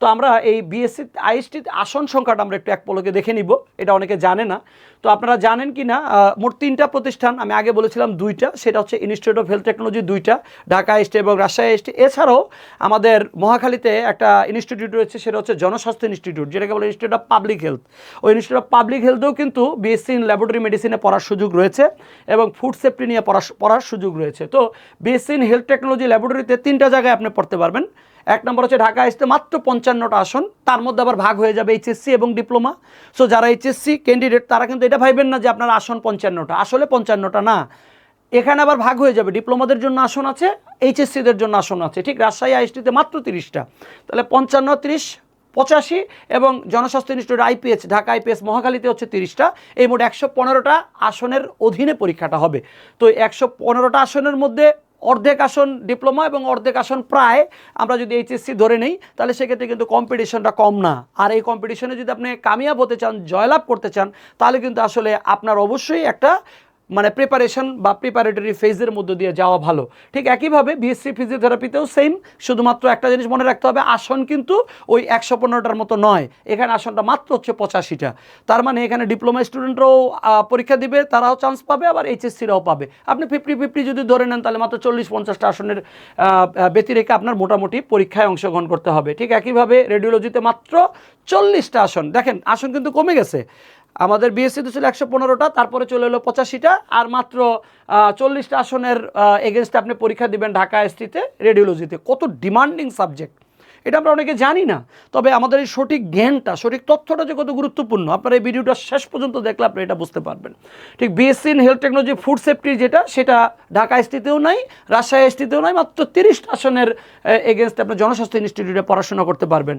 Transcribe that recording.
তো আমরা এই বিএসসি আইএসটি আসন সংখ্যাটা আমরা একটু এক পলকে দেখে নিব, এটা অনেকে জানে না। তো আপনারা জানেন কি না, মোট 3টা প্রতিষ্ঠান, আমি আগে বলেছিলাম 2টা, সেটা হচ্ছে ইনস্টিটিউট অফ হেলথ টেকনোলজি 2টা, ঢাকা আইএসটি এবং রাজশাহী আইএসটি। এছাড়াও আমাদের মহাখালীতে একটা ইনস্টিটিউট রয়েছে, সেটা হচ্ছে জনস্বাস্থ্য ইনস্টিটিউট, যেটাকে বলে ইনস্টিটিউট অফ পাবলিক হেলথ। ওই ইনস্টিটিউট অফ পাবলিক হেলথেও কিন্তু বিএসসি ইন ল্যাবরেটরি মেডিসিনে পড়ার সুযোগ রয়েছে এবং ফুড সেফটি নিয়ে পড়ার সুযোগ রয়েছে। তো বিএসসি ইন হেলথ টেকনোলজি ল্যাবরেটরিতে 3টা জায়গায় আপনি পড়তে পারবেন। এক নম্বর হচ্ছে ঢাকা আইএসটিতে মাত্র 55টা আসন, তার মধ্যে আবার ভাগ হয়ে যাবে এইচএসসি এবং ডিপ্লোমা। সো যারা এইচএসসি ক্যান্ডিডেট তারা কিন্তু এটা ভাববেন না যে আপনার আসন 55টা, আসলে 55টা না, এখানে আবার ভাগ হয়ে যাবে। ডিপ্লোমাদের জন্য আসন আছে, এইচএসসিদের জন্য আসন আছে। ঠিক রাজশাহী আইএসটিতে মাত্র 30টা, তাহলে 55, 30, 85 এবং জনস্বাস্থ্য ইনস্টিটিউট আইপিএস ঢাকা আইপিএস মহাখালীতে হচ্ছে 30টা। এই মোট 115টা আসনের অধীনে পরীক্ষাটা হবে। তো 115টা আসনের মধ্যে অর্ধেক আসন ডিপ্লোমা এবং অর্ধেক আসন প্রায় আমরা যদি এইচএসসি ধরে নেই, তাহলে সেক্ষেত্রে কিন্তু কম্পিটিশনটা কম না। আর এই কম্পিটিশনে যদি আপনি কামিয়াব হতে চান, জয়লাভ করতে চান, তাহলে কিন্তু আসলে আপনার অবশ্যই একটা মানে প্রিপারেশন বা প্রিপারেটরি ফেজের মধ্য দিয়ে যাওয়া ভালো। ঠিক একইভাবে বিএসসি ফিজিওথেরাপিতেও সেম, শুধুমাত্র একটা জিনিস মনে রাখতে হবে, আসন কিন্তু ওই 115টার মতো নয়, এখানে আসনটা মাত্র হচ্ছে 85টা। তার মানে এখানে ডিপ্লোমা স্টুডেন্টরাও পরীক্ষা দিবে, তারাও চান্স পাবে, আবার এইচএসসিরাও পাবে। আপনি 50-50 যদি ধরে নেন, তাহলে মাত্র 40-50টা আসনের ব্যতিরেকে আপনার মোটামুটি পরীক্ষায় অংশগ্রহণ করতে হবে। ঠিক একইভাবে রেডিওলজিতে মাত্র 40টা আসন। দেখেন আসন কিন্তু কমে গেছে, আমাদের বিএসসিতে ছিল 115টা, তারপরে চলে এলো 85টা, আর মাত্র 40টা আসনের এগেনস্টে আপনি পরীক্ষা দিবেন ঢাকা আইএসটিতে রেডিওলজিতে। কত ডিমান্ডিং সাবজেক্ট এটা আমরা অনেকে জানি না, তবে আমাদের এই সঠিক জ্ঞানটা, সঠিক তথ্যটা যে কত গুরুত্বপূর্ণ, আপনারা এই ভিডিওটা শেষ পর্যন্ত দেখলে আপনি এটা বুঝতে পারবেন। ঠিক BSc in health technology food safety যেটা, সেটা ঢাকা আইএসটিতেও নাই, রাজশাহী আইএসটিতেও নাই, মাত্র 30টা আসনের এগেনস্টে আপনি জনস্বাস্থ্য ইনস্টিটিউটে পড়াশোনা করতে পারবেন।